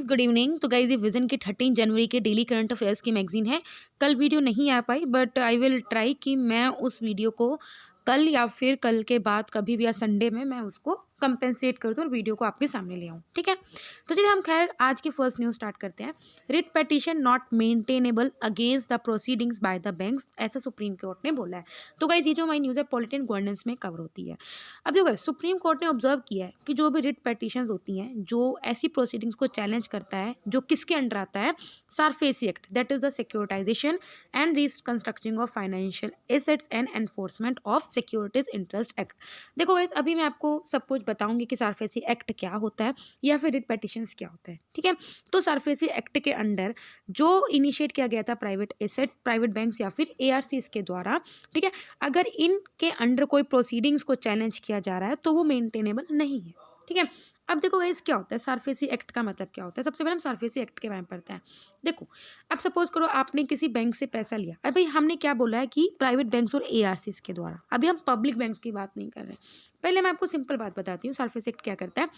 Guys good evening. तो guys ये vision की 13 जनवरी के डेली करंट अफेयर्स की मैगजीन है। कल वीडियो नहीं आ पाई बट आई विल ट्राई कि मैं उस वीडियो को कल या फिर कल के बाद कभी भी या संडे में मैं उसको कंपेंसेट कर दूँ और वीडियो को आपके सामने ले आऊँ। ठीक है, तो चलिए हम खैर आज की फर्स्ट न्यूज़ स्टार्ट करते हैं। Writ petition not maintainable against the proceedings by the banks, ऐसा सुप्रीम कोर्ट ने बोला है। तो गाइस ये जो हमारी न्यूज़ है पॉलिटी एंड गवर्नेंस में कवर होती है। अब देखो guys, सुप्रीम कोर्ट ने ऑब्जर्व किया है कि जो भी रिट पेटिशंस होती हैं, जो ऐसी प्रोसीडिंग्स को चैलेंज करता है, जो किसके अंडर आता है, SARFAESI act, that is the securitisation and reconstructing of financial assets and enforcement of securities interest act. देखो गाइस अभी मैं आपको सब कुछ बताऊंगी कि सारफेसी एक्ट क्या होता है या फिर रिट पेटिशंस क्या होता है। ठीक है, तो सारफेसी एक्ट के अंडर जो इनिशिएट किया गया था प्राइवेट एसेट, प्राइवेट बैंक्स या फिर एआरसीज के द्वारा, ठीक है, अगर इनके अंडर कोई प्रोसीडिंग्स को चैलेंज किया जा रहा है तो वो मेंटेनेबल नहीं है। ठीक है, अब देखो गाइस क्या होता है सारफेसी एक्ट का मतलब क्या होता है। सबसे पहले हम सारफेसी एक्ट के बारे में पढ़ते हैं। देखो अब सपोज करो आपने किसी बैंक से पैसा लिया। अभी हमने क्या बोला है कि प्राइवेट बैंक्स और एआरसीज के द्वारा, अभी हम पब्लिक बैंक्स की बात नहीं कर रहे। पहले मैं आपको सिंपल बात बताती हूँ सारफेसी एक्ट क्या करता है।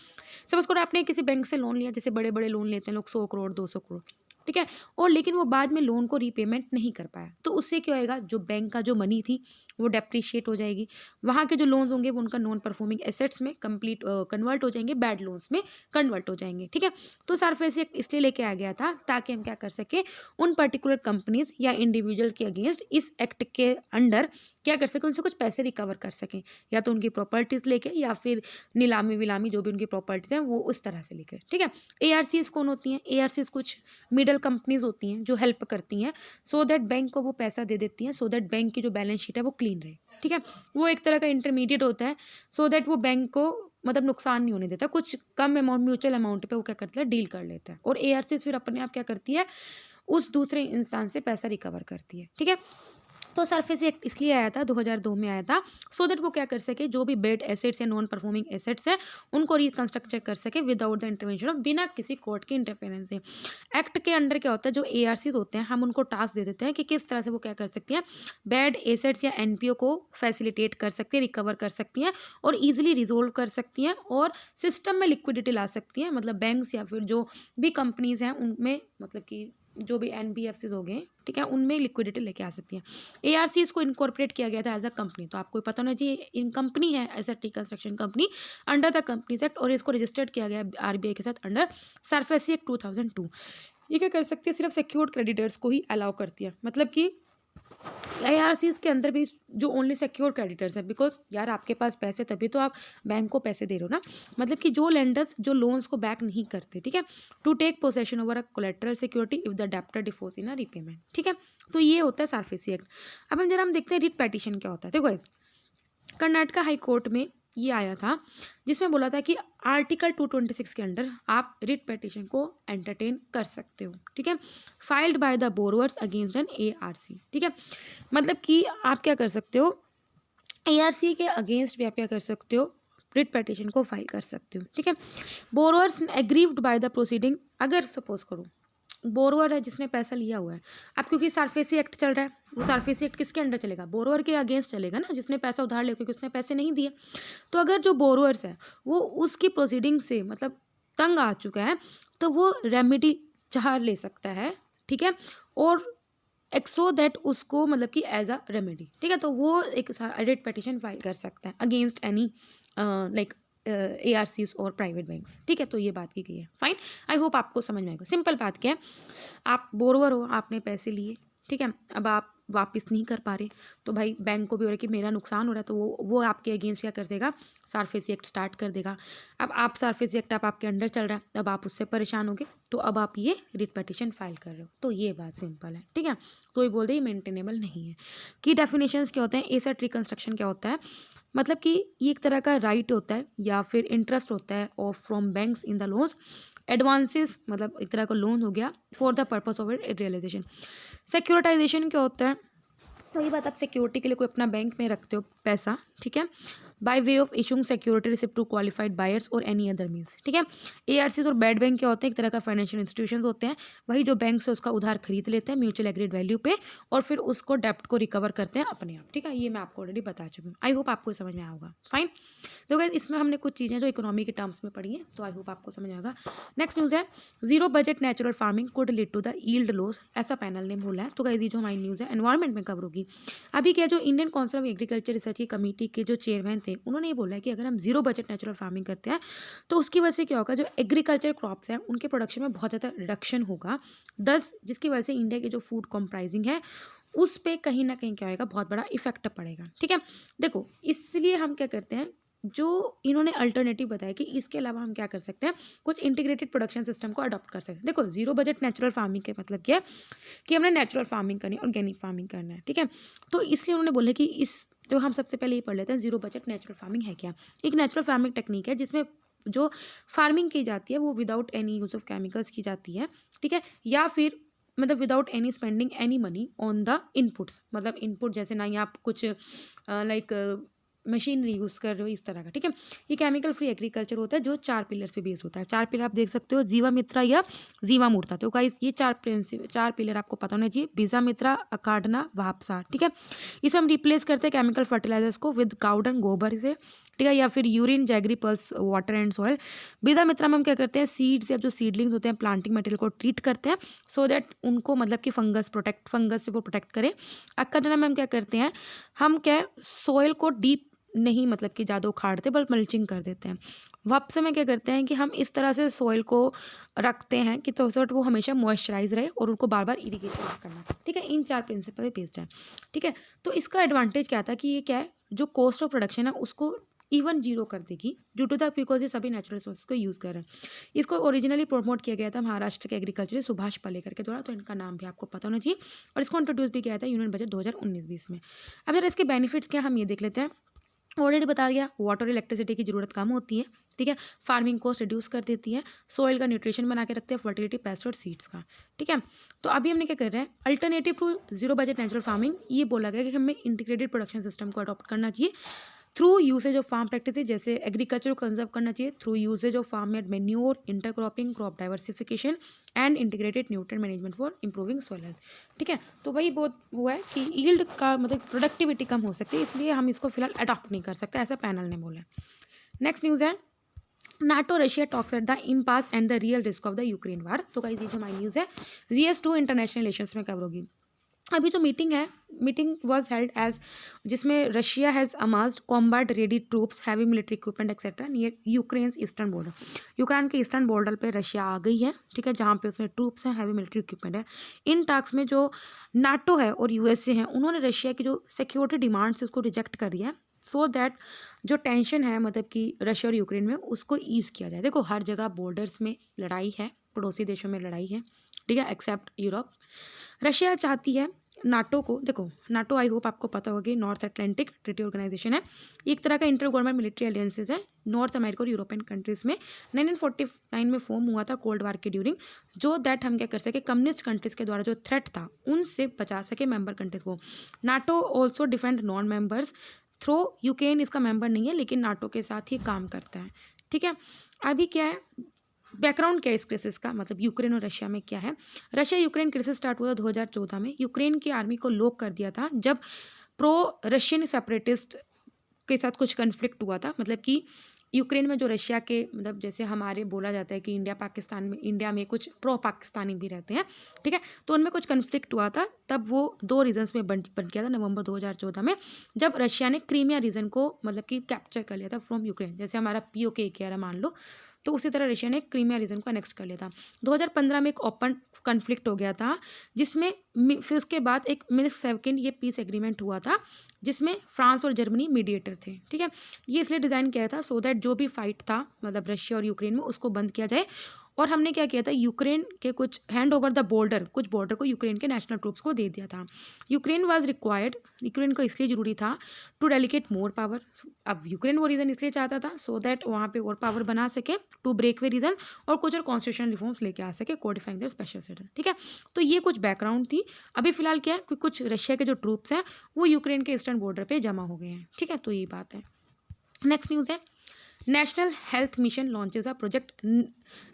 सपोज करो आपने किसी बैंक से लोन लिया, जैसे बड़े बड़े लोन लेते हैं लोग 100 करोड़ 200 करोड़, ठीक है, और लेकिन वो बाद में लोन को रीपेमेंट नहीं कर पाया, तो उससे क्या होएगा, जो बैंक का जो मनी थी वो डेप्रिशिएट हो जाएगी। वहाँ के जो लोन्स होंगे वो उनका नॉन परफॉर्मिंग एसेट्स में कंप्लीट कन्वर्ट हो जाएंगे, बैड लोन्स में कन्वर्ट हो जाएंगे। ठीक है, तो सारफेसी एक्ट इसलिए लेके आ गया था ताकि हम क्या कर सके, उन पर्टिकुलर कंपनीज या इंडिविजुअल के अगेंस्ट इस एक्ट के अंडर क्या कर सके, उनसे कुछ पैसे रिकवर कर सकें, या तो उनकी प्रॉपर्टीज लेके या फिर नीलामी विलामी जो भी उनकी प्रॉपर्टीज हैं वो उस तरह से लेकर। ठीक है, एआरसीज कौन होती हैं, एआरसीज कुछ मिडल कंपनीज होती हैं जो हेल्प करती हैं सो दैट बैंक को वो पैसा दे देती हैं, सो दैट बैंक की जो बैलेंस शीट है वो क्लीन रहे। ठीक है, वो एक तरह का इंटरमीडिएट होता है सो दैट वो बैंक को मतलब नुकसान नहीं होने देता, कुछ कम अमाउंट म्यूचुअल अमाउंट पे वो क्या करता है, डील कर लेता है, और एआरसीज फिर अपने आप क्या करती है, उस दूसरे इंसान से पैसा रिकवर करती है। ठीक है, तो सरफेसी एक्ट इसलिए आया था, 2002 में आया था, सो दैट वो क्या कर सके, जो भी बेड एसेट्स या नॉन परफॉर्मिंग एसेट्स है उनको रिकंस्ट्रक्चर कर सके विदाउट द इंटरवेंशन ऑफ, बिना किसी कोर्ट के इंटरफेरेंस से। एक्ट के अंडर क्या होता है, जो एआरसी होते हैं हम उनको टास्क दे देते हैं कि किस तरह से वो क्या कर सकती हैं, बेड एसेट्स या एनपीओ को फैसिलिटेट कर सकती है, रिकवर कर सकती हैं और ईजिली रिजोल्व कर सकती हैं और सिस्टम में लिक्विडिटी ला सकती हैं। मतलब बैंक्स या फिर जो भी कंपनीज हैं उनमें, मतलब कि जो भी एनबीएफसीज हो गए, ठीक है, उनमें लिक्विडिटी लेके आ सकती हैं। एआरसीज को इनकॉर्पोरेट किया गया था एज अ कंपनी, तो आपको पता होना चाहिए इन कंपनी है as T construction company under the Companies Act, और इसको रजिस्टर्ड किया गया आरबीआई के साथ अंडर सरफेसी एक्ट 2002। ये क्या कर सकती है, सिर्फ सिक्योर्ड क्रेडिटर्स को ही अलाउ करती है। मतलब कि एआरसीज के अंदर भी जो ओनली सिक्योर क्रेडिटर्स हैं, बिकॉज यार आपके पास पैसे तभी तो आप बैंक को पैसे दे रहे हो ना, मतलब कि जो लेंडर्स जो लोन्स को बैक नहीं करते, ठीक है, to take possession over a collateral security if the debtor defaults in a repayment. ठीक है, तो ये होता है सारफेसी एक्ट। अब हम देखते हैं रिट पेटिशन क्या होता है। देखो कर्नाटका हाई कोर्ट में ये आया था जिसमें बोला था कि आर्टिकल 226 के अंडर आप रिट पेटिशन को एंटरटेन कर सकते हो। ठीक है, filed by the borrowers against an ARC. ठीक है, मतलब कि आप क्या कर सकते हो, एआरसी के अगेंस्ट भी आप क्या कर सकते हो, रिट पेटिशन को फाइल कर सकते हो। ठीक है, borrowers aggrieved by the proceeding, अगर सपोज करो बोरोवर है जिसने पैसा लिया हुआ है, अब क्योंकि सारफेसी एक्ट चल रहा है, वो सारफेसी एक्ट किसके अंडर चलेगा, बोरोवर के अगेंस्ट चलेगा ना, जिसने पैसा उधार लिया, क्योंकि उसने पैसे नहीं दिए। तो अगर जो बोरोवर्स है वो उसकी प्रोसीडिंग से मतलब तंग आ चुका है तो वो रेमेडी चाह ले सकता है। ठीक है, और एक्सो दैट उसको मतलब कि एज अ रेमेडी, ठीक है, तो वो एक रिट पेटिशन फाइल कर सकता है अगेंस्ट एनी लाइक एआरसीज और प्राइवेट बैंक्स। ठीक है, तो ये बात की गई है। फाइन, आई होप आपको समझ में आएगा। सिंपल बात क्या है, आप बोरोवर हो, आपने पैसे लिए, ठीक है, अब आप वापस नहीं कर पा रहे, तो भाई बैंक को भी हो रहा है कि मेरा नुकसान हो रहा है, तो वो आपके अगेंस्ट क्या कर देगा, सारफेसी एक्ट स्टार्ट कर देगा। अब आप सारफेसी एक्ट आप आपके अंडर चल रहा है, अब आप उससे परेशान होगे, तो अब आप ये रिट पेटिशन फाइल कर रहे हो। तो ये बात सिंपल है। ठीक है, तो ये बोल दे ये मेंटेनेबल नहीं है। की डेफिनेशंस क्या होते हैं, एसेट रिकंस्ट्रक्शन क्या होता है, मतलब कि ये एक तरह का राइट होता है या फिर इंटरेस्ट होता है off from banks in the loans, advances मतलब एक तरह का लोन हो गया for the purpose of it realization. Securitization क्या होता है, तो ये बात आप सिक्योरिटी के लिए कोई अपना बैंक में रखते हो पैसा, ठीक है, by way of issuing security receipt to qualified buyers और एनी अदर मीन्स। ठीक है, ARCs और बैड बैंक क्या होते हैं, एक तरह का फाइनेंशियल इंस्टीट्यूशन होते हैं, वही जो बैंक से उसका उधार खरीद लेते हैं म्यूचुअल एग्रीड वैल्यू पे और फिर उसको डेप्ट को रिकवर करते हैं अपने आप। ठीक है, ये मैं आपको ऑलरेडी बता चुकी हूँ। आई होप आपको समझ में आया होगा। फाइन। तो गाइस इसमें हमने कुछ चीज़ें जो इकोनॉमी के टर्म्स में पढ़ी हैं, तो आई होप आपको समझ आएगा। नेक्स्ट न्यूज़ है zero budget natural farming could lead to the yield loss, ऐसा पैनल ने बोला है। तो गाइस ये जो हमारी न्यूज़ है एनवायरमेंट में कवर होगी। अभी क्या जो Indian council of agriculture research की कमेटी के जो चेयरमैन थे, उन्होंने ये बोला है कि अगर हम जीरो बजट नेचुरल फार्मिंग करते हैं तो उसकी वजह से क्या होगा, जो एग्रीकल्चर क्रॉप्स हैं उनके प्रोडक्शन में बहुत ज़्यादा रिडक्शन होगा, दस जिसकी वजह से इंडिया की जो फूड कॉम्प्राइजिंग है उस पे कहीं ना कहीं क्या होगा, बहुत बड़ा इफेक्ट पड़ेगा। ठीक है, देखो इसलिए हम क्या करते हैं, जो इन्होंने अल्टरनेटिव बताया कि इसके अलावा हम क्या कर सकते हैं, कुछ इंटीग्रेटेड प्रोडक्शन सिस्टम को अडॉप्ट कर सकते हैं। देखो जीरो बजट नेचुरल फार्मिंग के मतलब क्या है कि हमने नेचुरल फार्मिंग करनी है, ऑर्गेनिक फार्मिंग करना है। ठीक है, तो इसलिए उन्होंने बोला कि इस तो हम सबसे पहले ये पढ़ लेते हैं जीरो बजट नेचुरल फार्मिंग है क्या। एक नेचुरल फार्मिंग टेक्निक है जिसमें जो फार्मिंग की जाती है वो without any use of chemicals की जाती है। ठीक है, या फिर मतलब without any spending any money on the inputs, मतलब इनपुट जैसे ना ही आप कुछ लाइक मशीनरी यूज़ कर रहे हो इस तरह का। ठीक है, ये केमिकल फ्री एग्रीकल्चर होता है जो 4 पिलर्स पे बेस्ड होता है। 4 पिलर आप देख सकते हो, जीवामित्रा या जीवामूर्ता। तो गाइस ये 4 पिलर आपको पता होना चाहिए, बीजामित्रा, अकाडना, वापसा। ठीक है, इसे हम रिप्लेस करते हैं केमिकल फर्टिलाइजर्स को विद काउ डंग, गोबर से। ठीक है, या फिर urine, jaggery pulse, water and soil. बीजामित्रा में हम क्या करते हैं, सीड्स या जो सीडलिंग्स होते हैं प्लांटिंग मटेरियल को ट्रीट करते हैं सो दैट उनको मतलब कि फंगस से वो प्रोटेक्ट करें। अकाडना में हम क्या करते हैं, हम क्या सॉइल को डीप नहीं मतलब कि ज़्यादा उखाड़ते बल्कि मल्चिंग कर देते हैं। वापस में क्या करते हैं कि हम इस तरह से सॉइल को रखते हैं कि तो वो हमेशा मॉइस्चराइज रहे और उनको बार बार इरिगेशन करना। ठीक है, इन 4 प्रिंसिपल बेस्ड है। ठीक है, तो इसका एडवांटेज क्या था कि ये क्या है, जो कॉस्ट ऑफ प्रोडक्शन है उसको इवन जीरो कर देगी ड्यू टू द बिकॉज ये सभी नेचुरल रिसोर्स को यूज़ कर रहे हैं। इसको ओरिजिनली प्रमोट किया गया था महाराष्ट्र के एग्रीकल्चर सुभाष पालेकर के द्वारा, तो इनका नाम भी आपको पता होना चाहिए। और इसको इंट्रोड्यूस भी किया था यूनियन बजट 2019-20 में। अब यार इसके बेनिफिट्स क्या हम ये देख लेते हैं। ऑलरेडी बता दिया, वाटर इलेक्ट्रिसिटी की ज़रूरत कम होती है। ठीक है, फार्मिंग कॉस्ट रिड्यूस कर देती है, सॉइल का न्यूट्रिशन बना के रखते हैं, फर्टिलिटी, पेस्ट और सीड्स का। ठीक है, तो अभी हमने क्या कर रहे हैं, alternative to zero budget natural farming ये बोला गया कि हमें इंटीग्रेटेड प्रोडक्शन सिस्टम को अडॉप्ट करना चाहिए through usage of farm practices, जैसे एग्रीकल्चर को कंजर्व करना चाहिए through usage of farm made manure, intercropping, crop diversification and integrated nutrient management for improving soil health. ठीक है, तो वही बहुत हुआ है कि यील्ड का मतलब प्रोडक्टिविटी कम हो सकती है, इसलिए हम इसको फिलहाल अडॉप्ट नहीं कर सकते, ऐसा पैनल ने बोला। नेक्स्ट न्यूज़ है NATO Russia talks at the impasse and the real risk of the Ukraine वार। तो गाइस ये जो हमारी न्यूज़ है GS2 इंटरनेशनल रिलेशंस में कवर होगी। अभी जो मीटिंग वॉज हेल्ड एज जिसमें Russia has amassed combat ready troops, heavy military equipment etcetera near Ukraine eastern border. Ukraine के ईस्टर्न बॉर्डर पे रशिया आ गई है। ठीक है, जहाँ पे उसमें ट्रूप्स हैं, हैवी मिलिट्री इक्विपमेंट है। इन टास्क में जो नाटो है और USA हैं उन्होंने रशिया की जो सिक्योरिटी डिमांड्स है उसको रिजेक्ट कर दिया है सो दैट जो टेंशन है मतलब कि रशिया और यूक्रेन में उसको ईज किया जाए। देखो हर जगह बॉर्डर्स में लड़ाई है, पड़ोसी देशों में लड़ाई है। ठीक है, एक्सेप्ट यूरोप। रशिया चाहती है नाटो को, देखो नाटो आई होप आपको पता होगी नॉर्थ अटलांटिक ट्रीटी ऑर्गेनाइजेशन है, एक तरह का इंटर गवर्नमेंट मिलिट्री अलियंसेस है नॉर्थ अमेरिका और यूरोपियन कंट्रीज में। 1949 में फॉर्म हुआ था कोल्ड वार के ड्यूरिंग, जो दैट हम क्या कर सके कम्युनिस्ट कंट्रीज के द्वारा जो थ्रेट था उनसे बचा सके मेंबर कंट्रीज को। NATO also defend non members through, Ukraine इसका मेंबर नहीं है लेकिन नाटो के साथ ही काम करता है। ठीक है, अभी क्या है बैकग्राउंड क्या है इस क्राइसिस का, मतलब यूक्रेन और रशिया में क्या है। रशिया यूक्रेन क्राइसिस स्टार्ट हुआ 2014 में। यूक्रेन की आर्मी को लॉक कर दिया था जब प्रो रशियन सेपरेटिस्ट के साथ कुछ कन्फ्लिक्ट हुआ था, मतलब कि यूक्रेन में जो रशिया के मतलब जैसे हमारे बोला जाता है कि इंडिया में कुछ प्रो पाकिस्तानी भी रहते हैं। ठीक है, तो उनमें कुछ कन्फ्लिक्ट हुआ था, तब वो 2 रीजन्स में बन गया था नवंबर 2014 में, जब रशिया ने क्रीमिया रीजन को मतलब कि कैप्चर कर लिया था फ्रॉम यूक्रेन। जैसे हमारा POK कह रहा मान लो, तो उसी तरह रशिया ने क्रीमिया रीजन को अनेक्स कर लिया था। 2015 में एक ओपन कन्फ्लिक्ट हो गया था जिसमें फिर उसके बाद एक मिन्स्क सेकंड ये पीस एग्रीमेंट हुआ था जिसमें फ्रांस और जर्मनी मीडिएटर थे। ठीक है, ये इसलिए डिज़ाइन किया था सो दैट जो भी फाइट था मतलब रशिया और यूक्रेन में उसको बंद किया जाए। और हमने क्या किया था, यूक्रेन के कुछ हैंड ओवर द बॉर्डर, कुछ बॉर्डर को यूक्रेन के नेशनल ट्रूप्स को दे दिया था। यूक्रेन वाज रिक्वायर्ड, यूक्रेन को इसलिए ज़रूरी था टू डेलीकेट मोर पावर। अब यूक्रेन वो रीज़न इसलिए चाहता था सो दैट वहाँ पे और पावर बना सके टू ब्रेक वे रीजन और कुछ और कॉन्स्टिट्यूशन रिफॉर्म्स लेके आ सके कोडिफाइंग देयर स्पेशल स्टेटस। ठीक है, तो ये कुछ बैकग्राउंड थी। अभी फिलहाल क्या है कि कुछ रशिया के जो ट्रूप्स हैं वो यूक्रेन के ईस्टर्न बॉर्डर पर जमा हो गए हैं। ठीक है, तो ये बात है। नेक्स्ट न्यूज़ है, National Health Mission launches a project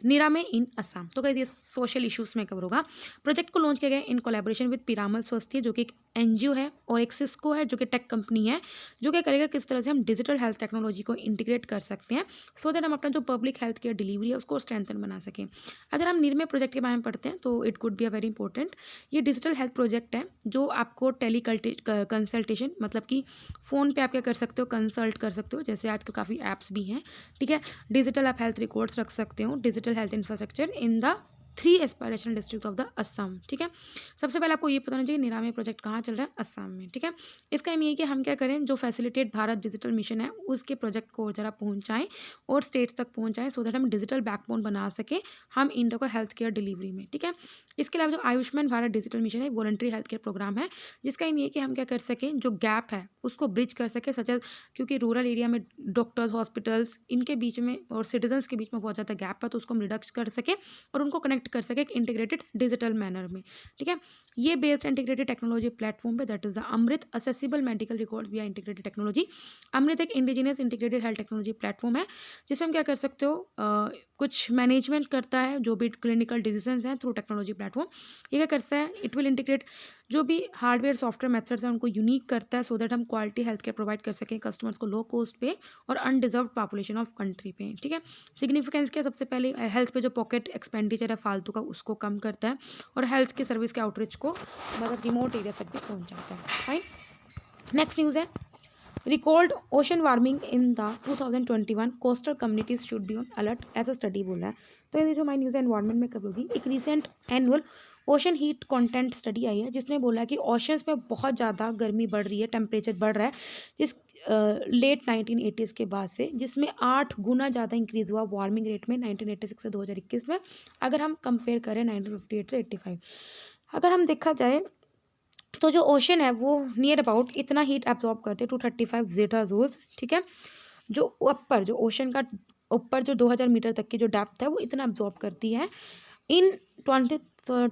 Niramay in Assam. तो गाइस ये सोशल इश्यूज में कवर होगा। प्रोजेक्ट को लॉन्च किया गया इन कोलैबोरेशन विद पिरामल स्वास्थ्य, जो कि एक एनजीओ है, और एक सिस्को है जो कि टेक कंपनी है, जो क्या करेगा किस तरह से हम डिजिटल हेल्थ टेक्नोलॉजी को इंटीग्रेट कर सकते हैं सो दैट हम अपना जो पब्लिक हेल्थ केयर डिलीवरी है उसको स्ट्रेंथन बना सकें। अगर हम निर्मय प्रोजेक्ट के बारे में पढ़ते हैं तो it could be a very important. ये डिजिटल हेल्थ प्रोजेक्ट है जो आपको टेली कंसल्टेशन, मतलब कि फ़ोन पे आप क्या कर सकते हो, कंसल्ट कर सकते हो, जैसे आजकल काफ़ी ऐप्स भी हैं, ठीक है। डिजिटल आप हेल्थ रिकॉर्ड्स रख सकते हो, digital health infrastructure in the 3 aspirational district of the Assam, ठीक है। सबसे पहले आपको ये पता होना चाहिए निरामय प्रोजेक्ट कहाँ चल रहा है, असम में, ठीक है। इसका एम ये है कि हम क्या करें, जो फैसिलिटेट भारत डिजिटल मिशन है उसके प्रोजेक्ट को जरा पहुँचाएँ और स्टेट्स तक पहुँचाएँ सो दैट हम डिजिटल बैकबोन बना सकें हम इंडिया को हेल्थ केयर डिलीवरी में, ठीक है। इसके अलावा जो आयुष्मान भारत डिजिटल मिशन है वॉलंटरी हेल्थ केयर प्रोग्राम है, जिसका एम ये है कि हम क्या कर सकें, जो गैप है उसको ब्रिज कर सकें, सच एज क्योंकि रूरल एरिया में डॉक्टर्स, हॉस्पिटल्स, इनके बीच में और सिटीजन्स के बीच में बहुत ज़्यादा गैप है, तो उसको हम रिडक्ट कर सकें और उनको कनेक्ट कर सकें एक इंटीग्रेटेड डिजिटल मैनर में, ठीक है। ये बेस्ड इंटीग्रेटेड टेक्नोलॉजी प्लेटफॉर्म पे, that is the Amrit accessible medical records via integrated technology. Amrit एक indigenous integrated health technology platform है जिसमें हम क्या कर सकते हो, कुछ मैनेजमेंट करता है जो भी क्लिनिकल डिसीजंस हैं थ्रू टेक्नोलॉजी प्लेटफॉर्म। ये क्या करता है, इट विल इंटीग्रेट जो भी हार्डवेयर सॉफ्टवेयर मेथड्स हैं उनको यूनिक करता है सो दैट हम क्वालिटी हेल्थ केयर प्रोवाइड कर सकें कस्टमर्स को लो कॉस्ट पे और अनडिजर्व पॉपुलेशन ऑफ कंट्री पे, ठीक है। सिग्निफिकेंस क्या, सबसे पहले हेल्थ पे जो पॉकेट एक्सपेंडिचर है फालतू का उसको कम करता है और हेल्थ की सर्विस के आउटरीच को मतलब रिमोट एरिया तक भी पहुंचाता है, फाइन। नेक्स्ट न्यूज़ है, recalled ocean warming in the 2021 coastal communities should be on alert as a study बोला है। तो ये जो हमारी न्यूज़ एनवायरमेंट में कब होगी, एक recent annual ocean heat content study आई है जिसने बोला कि ओशंस में बहुत ज़्यादा गर्मी बढ़ रही है, टेम्परेचर बढ़ रहा है जिस लेट 1980s के बाद से, जिसमें 8 गुना ज़्यादा इंक्रीज़ हुआ वार्मिंग रेट में 1986 से 2021 में, अगर हम कंपेयर करें 1958 से 85। अगर हम देखा जाए तो जो ओशन है वो नियर अबाउट इतना हीट एब्जॉर्ब करते हैं 235 जेटा जूल्स, ठीक है। जो ऊपर जो ओशन का ऊपर जो 2000 मीटर तक की जो डेप्थ है वो इतना एब्जॉर्ब करती है इन 20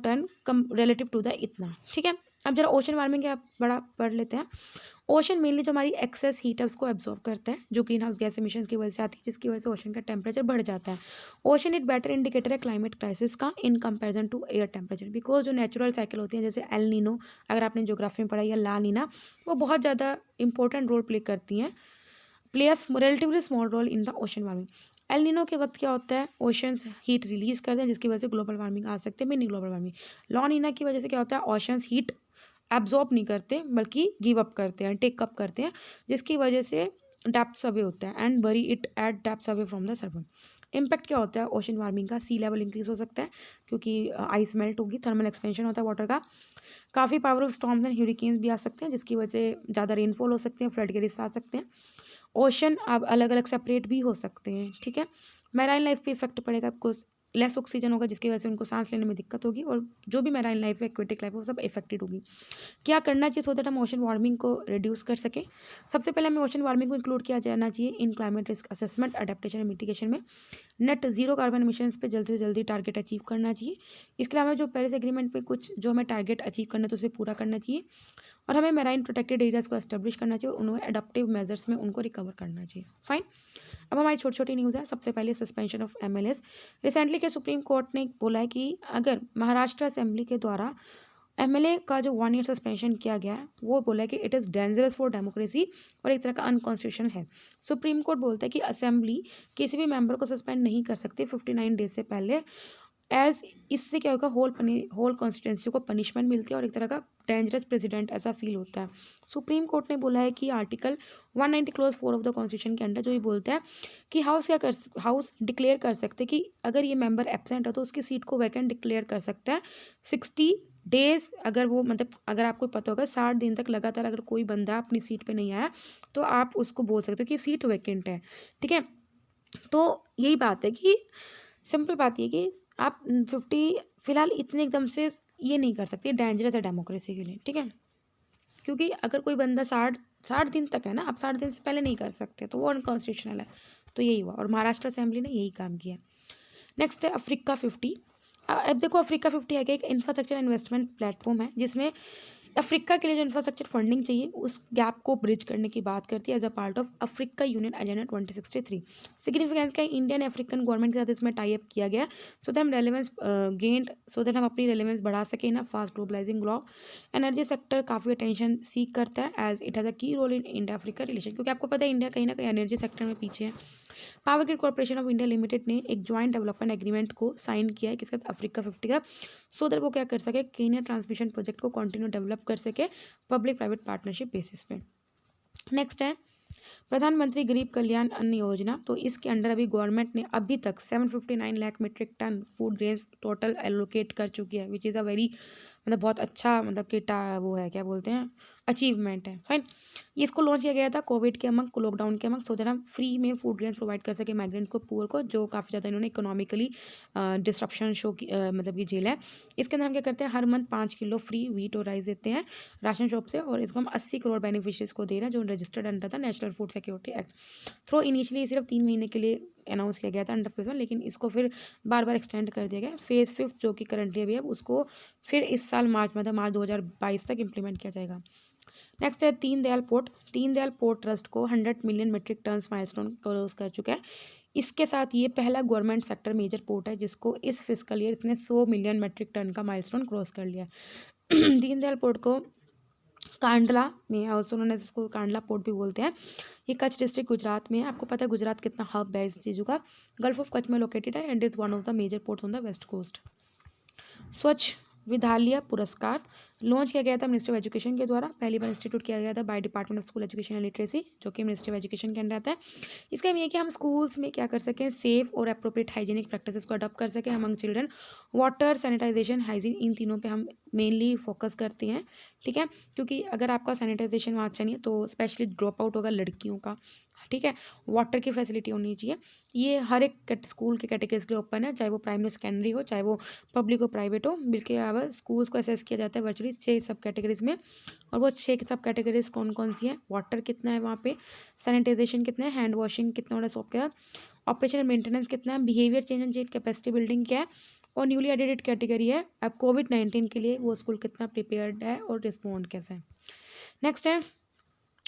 टन कम रिलेटिव टू द इतना, ठीक है। अब जरा ओशन वार्मिंग का बड़ा पढ़ लेते हैं। ओशन मेनली जो हमारी एक्सेस हीट है उसको एब्जॉर्ब करता है जो ग्रीन हाउस गैस एमिशन की वजह से आती है, जिसकी वजह से ओशन का टेम्परेचर बढ़ जाता है। ओशन एक बेटर इंडिकेटर है क्लाइमेट क्राइसिस का in comparison to air temperature, because जो नेचुरल साइकिल होती है जैसे एल नीनो, अगर आपने ज्योग्राफी में पढ़ा, या ला नीना, वो बहुत ज़्यादा इंपॉर्टेंट रोल प्ले करती हैं, play a relatively small role in the ocean warming. El Nino के वक्त क्या होता है, ओशंस हीट रिलीज करते हैं जिसकी वजह से ग्लोबल वार्मिंग आ सकते हैं, mini global warming. La Nina की वजह से क्या होता है, ओशंस हीट एब्जॉर्ब नहीं करते बल्कि गिव अप करते हैं, टेक अप करते हैं, जिसकी वजह से डेप्थ्स अवे होता है एंड बरी it at depths away from the surface. Impact क्या होता है ओशन वार्मिंग का, सी लेवल इंक्रीज हो सकता है क्योंकि आइस मेल्ट होगी, थर्मल एक्सपेंशन होता है वाटर का, काफ़ी पावरफुल स्टॉर्म्स एंड ह्यूरिकेन्स भी आ सकते हैं जिसकी वजह से ज़्यादा रेनफॉल हो सकते हैं, फ्लड के रिस्क आ सकते हैं। ओशन अब अलग अलग सेपरेट भी हो सकते हैं, ठीक है। मैराइन लाइफ पे इफेक्ट पड़ेगा, आपको लेस ऑक्सीजन होगा जिसकी वजह से उनको सांस लेने में दिक्कत होगी, और जो भी मैराइन लाइफ है, एक्वेटिक लाइफ है, वो सब इफेक्टेड होगी। क्या करना चाहिए सो दैट हम ओशन वार्मिंग को रिड्यूस कर सकें, सबसे पहले हमें ओशन वार्मिंग को इंक्लूड किया जाना चाहिए इन climate risk assessment, adaptation and mitigation में। नेट जीरो कार्बन एमिशंस पे जल्दी से जल्दी टारगेट अचीव करना चाहिए। इसके अलावा जो पेरिस एग्रीमेंट पे कुछ जो हमें टारगेट अचीव करना है तो उसे पूरा करना चाहिए, और हमें मैराइन प्रोटेक्टेड एरियाज़ को एस्टेब्लिश करना चाहिए और उन्हें अडप्टिव मेजर्स में उनको रिकवर करना चाहिए, फाइन। अब हमारी छोटी छोटी न्यूज़ है। सबसे पहले सस्पेंशन ऑफ एमएलएस। रिसेंटली के सुप्रीम कोर्ट ने बोला है कि अगर महाराष्ट्र असेंबली के द्वारा एमएलए का जो 1 ईयर सस्पेंशन किया गया है वो बोला है कि it is dangerous for democracy और एक तरह का अनकॉन्स्टिट्यूशनल है। सुप्रीम कोर्ट बोलता है कि असेंबली किसी भी मेंबर को सस्पेंड नहीं कर सकती 59 डेज से पहले, एज इससे क्या होगा, होल कॉन्स्टिट्यूंसी को पनिशमेंट मिलती है और एक तरह का डेंजरस प्रेसिडेंट ऐसा फील होता है। सुप्रीम कोर्ट ने बोला है कि article 190 close 4 of the constitution के अंडर जो ये बोलता है कि हाउस डिक्लेयर कर सकते हैं कि अगर ये मेंबर एब्सेंट है तो उसकी सीट को वैकेंट डिक्लेयर कर सकता है 60 डेज, अगर वो मतलब अगर आपको पता होगा 60 दिन तक लगातार अगर कोई बंदा अपनी सीट पे नहीं आया तो आप उसको बोल सकते हो कि सीट वैकेंट है, ठीक है। तो यही बात है कि सिंपल बात ये कि आप 50 फिलहाल इतने एकदम से ये नहीं कर सकते, डेंजरस है डेमोक्रेसी के लिए, ठीक है। क्योंकि अगर कोई बंदा 60 दिन तक है ना, आप 60 दिन से पहले नहीं कर सकते तो वो अनकॉन्स्टिट्यूशनल है। तो यही हुआ और महाराष्ट्र असेंबली ने यही काम किया। नेक्स्ट है अफ्रीका 50। अब देखो अफ्रीका 50 है कि एक इंफ्रास्ट्रक्चर इन्वेस्टमेंट प्लेटफॉर्म है जिसमें अफ्रीका के लिए जो इंफ्रास्ट्रक्चर फंडिंग चाहिए उस गैप को ब्रिज करने की बात करती है as a part of Africa Union agenda 2063। Significance क्या है, इंडियन अफ्रीकन गवर्नमेंट के साथ इसमें टाई अप किया गया सो दैट हम रेलेवेंस गेंड, सो दैट हम अपनी रेलेवेंस बढ़ा सकें ना fast globalizing globe. Energy sector काफ़ी अटेंशन सीख करता है as it has a key role in India Africa relation, क्योंकि आपको पता है इंडिया कहीं ना कहीं एनर्जी सेक्टर में पीछे है। Power grid corporation of India limited ने एक ज्वाइंट डेवलपमेंट एग्रीमेंट को साइन किया है किसके साथ, अफ्रीका 50 का, सो दैट वो क्या कर सके, केन्या ट्रांसमिशन प्रोजेक्ट को कंटिन्यू डेवलप कर सके पब्लिक प्राइवेट पार्टनरशिप बेसिस पे। नेक्स्ट है प्रधानमंत्री गरीब कल्याण अन्न योजना। तो इसके अंडर अभी गवर्नमेंट ने अभी तक 759 lakh metric ton food grains total allocate कर चुकी है, विच इज़ अ वेरी मतलब बहुत अच्छा मतलब कि वो है क्या बोलते हैं अचीवमेंट है, फाइन। ये इसको लॉन्च किया गया था कोविड के अमंग, लॉकडाउन के अमंग, सो दैट हम फ्री में फूड ग्रेन्स प्रोवाइड कर सके माइग्रेंट्स को, पुअर को, जो काफ़ी ज़्यादा इन्होंने इकोनॉमिकली डिस्ट्रप्शन शो की मतलब कि झेला है। इसके अंदर हम क्या करते हैं, हर मंथ 5 किलो फ्री वीट और राइस देते हैं राशन शॉप से, और इसको हम 80 करोड़ बेनिफिशियरीज को दे रहे हैं जो registered under the National Food Security Act through. Initially सिर्फ 3 महीने के लिए अनाउंस किया गया था अंडर फेज 1, लेकिन इसको फिर बार बार एक्सटेंड कर दिया गया। फेज़ 5 जो कि करंटली अभी है उसको फिर इस साल मार्च 2022 तक इम्प्लीमेंट किया जाएगा। नेक्स्ट है Deendayal port. Deendayal port trust को 100 million metric tons milestone cross कर चुका है। इसके साथ ये पहला गवर्नमेंट सेक्टर मेजर पोर्ट है जिसको इस फिस्कल ईयर इसने 100 मिलियन मीट्रिक टन का माइलस्टोन क्रॉस कर लिया है। दीनदयाल पोर्ट को कांडला में ऑल्सो उन्होंने इसको कांडला पोर्ट भी बोलते हैं। ये कच्छ डिस्ट्रिक्ट गुजरात में है। आपको पता है गुजरात कितना हब है इस चीज़ों का। गल्फ ऑफ कच्छ में लोकेटेड है and is one of the major ports on the west coast. Swachh Vidyalaya पुरस्कार लॉन्च किया गया था मिनिस्ट्री ऑफ एजुकेशन के द्वारा, पहली बार इंस्टीट्यूट किया गया था by department of school education and literacy, जो कि मिनिस्ट्री ऑफ एजुकेशन के अंडर आता है। इसका ये है कि हम स्कूल्स में क्या कर सकें, सेफ और अप्रोप्रिएट हाइजीनिक प्रैक्टिसेस को अडॉप्ट कर सकें among children. Water, sanitization, hygiene, इन तीनों पे हम मेनली फोकस करते हैं, ठीक है, क्योंकि अगर आपका सैनिटाइजेशन वहाँ अच्छा नहीं है तो स्पेशली ड्रॉप आउट होगा लड़कियों का, ठीक है। वाटर की फैसिलिटी होनी चाहिए। ये हर एक स्कूल के कैटेगरीज के लिए ओपन है, चाहे वो प्राइमरी सेकेंडरी हो, चाहे वो पब्लिक हो प्राइवेट हो। बिल के अलावा स्कूल्स को असेस किया जाता है वर्चुअली 6 सब कैटेगरीज में, और वो 6 सब कैटेगरीज कौन कौन सी हैं, वाटर कितना है वहाँ पे, सैनिटाइजेशन कितना है, हैंड वॉशिंग कितना हो रहा है सोप का, ऑपरेशन एंड मेंटेनेंस कितना है, behaviour change and change capacity building क्या है, और न्यूली एडेड कैटेगरी है अब कोविड-19 के लिए वो स्कूल कितना प्रिपेयर्ड है और रिस्पॉन्ड कैसे है। नेक्स्ट है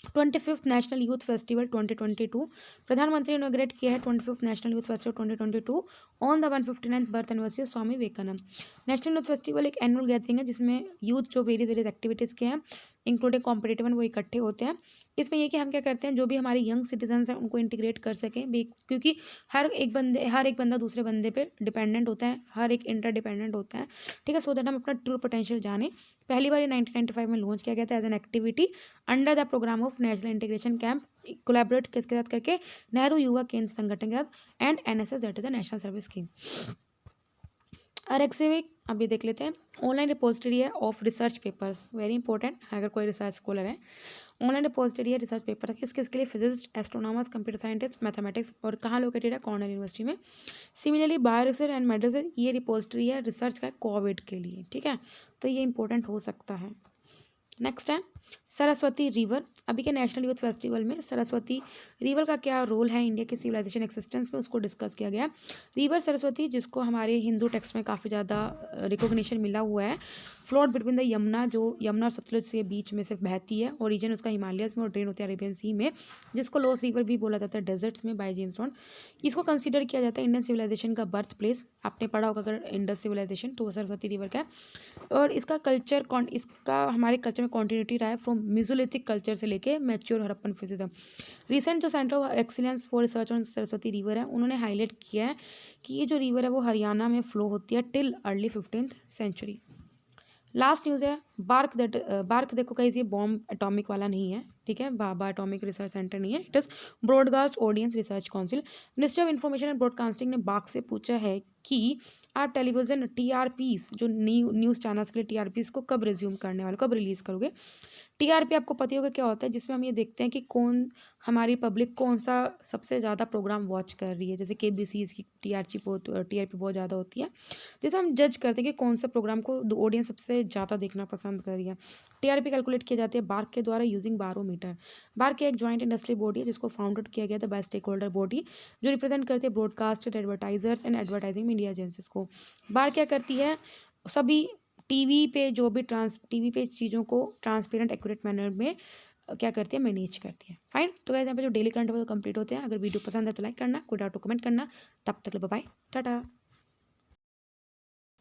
25th नेशनल यूथ फेस्टिवल 2022। प्रधानमंत्री ने इनॉग्रेट किया है 25th National Youth Festival 2022 on the 159th birth anniversary of Swami Vivekananda. National Youth Festival एक एनुअल गैदरिंग है जिसमें यूथ जो वेरियस एक्टिविटीज़ के हैं इंक्लूडिंग कॉम्पिटिटिव वो इकट्ठे होते हैं। इसमें यह कि हम क्या करते हैं, जो भी हमारे यंग सिटीजन्स हैं उनको इंटीग्रेट कर सकें, क्योंकि हर एक बंदा दूसरे बंदे पे डिपेंडेंट होता है, हर एक इंटरडिपेंडेंट होता है, ठीक है, सो दैट हम अपना ट्रू पोटेंशियल जाने। पहली बार ये 1995 में लॉन्च किया गया था as an activity under the programme of National Integration Camp, collaborate किसके साथ करके, नेहरू युवा केंद्र संगठन के साथ and NSS that is the National Service Scheme. ArXiv अभी देख लेते हैं। ऑनलाइन रिपोजिटरी है of research papers, very important अगर कोई रिसर्च स्कॉलर है। ऑनलाइन रिपोजिटरी है रिसर्च पेपर किस किसके लिए, physicist, astronomers, computer scientist, mathematics, और कहाँ लोकेटेड है, कॉर्नेल यूनिवर्सिटी में। Similarly bio research and medicine ये रिपोजिटरी है रिसर्च का कोविड के लिए, ठीक है, तो ये इंपॉर्टेंट हो सकता है। नेक्स्ट है सरस्वती रिवर। अभी के नेशनल यूथ फेस्टिवल में सरस्वती रिवर का क्या रोल है इंडिया की सिविलाइजेशन एक्सिस्टेंस में, उसको डिस्कस किया गया। रिवर सरस्वती जिसको हमारे हिंदू टेक्स्ट में काफ़ी ज़्यादा रिकॉग्निशन मिला हुआ है, फ्लोट बिटवीन द यमुना, जो यमुना और सतलुज से बीच में से बहती है, ओरिजिन उसका हिमालयस में और ड्रेन होती है अरेबियन सी में, जिसको लॉस रिवर भी बोला जाता है डेजर्ट्स में बाय जेम्स बॉन्ड। इसको कंसिडर किया जाता है इंडियन सिविलाइजेशन का बर्थ प्लेस। आपने पढ़ा होगा अगर इंडस सिविलाइजेशन तो वो सरस्वती रिवर का है, और इसका कल्चर इसका हमारे कल्चर में कॉन्टिन्यूटी रहा है फ्रॉम मिजोलिथिक कल्चर से लेके मैच्योर हड़प्पन फिजिज्म। रिसेंट जो centre of excellence for research on Saraswati river है उन्होंने हाईलाइट किया है कि ये जो रिवर है वो हरियाणा में फ्लो होती है till early 15th century. Last news है बार्क देखो कहीं ये बॉम्ब एटॉमिक वाला नहीं है, ठीक है, बाबा एटॉमिक रिसर्च सेंटर नहीं है, it is broadcast audience research council. Ministry of information and broadcasting ने बार्क से पूछा है कि टेलीविज़न टीआरपीस जो न्यूज़ चैनल्स के लिए टीआरपीस को कब रिज्यूम करने वाले, कब रिलीज़ करोगे। टीआरपी आपको पता होगा क्या होता है, जिसमें हम ये देखते हैं कि कौन हमारी पब्लिक कौन सा सबसे ज़्यादा प्रोग्राम वॉच कर रही है, जैसे केबीसी इसकी टीआरपी बहुत ज़्यादा होती है, जिसे हम जज करते हैं कि कौन सा प्रोग्राम को ऑडियंस सबसे ज़्यादा देखना पसंद कर रही है। टीआरपी कैलकुलेट किया जाती है बार्क के द्वारा यूजिंग बारोमीटर। बार्क एक जॉइंट इंडस्ट्री बॉडी है जिसको फाउंडेड किया गया था बाय स्टेक होल्डर बॉडी, जो रिप्रेजेंट करती है broadcaster, advertisers and advertising media agencies को। बार्क क्या करती है, सभी टीवी पे जो भी टीवी पे इस चीज़ों को ट्रांसपेरेंट एक्यूरेट मैनर में क्या करती है, मैनेज करती है। फाइन, तो गाइस यहाँ पे जो डेली करंट अफेयर कंप्लीट होते हैं। अगर वीडियो पसंद है तो लाइक करना, कोई डाउट तो कमेंट करना। तब तक बाय बाय, टाटा।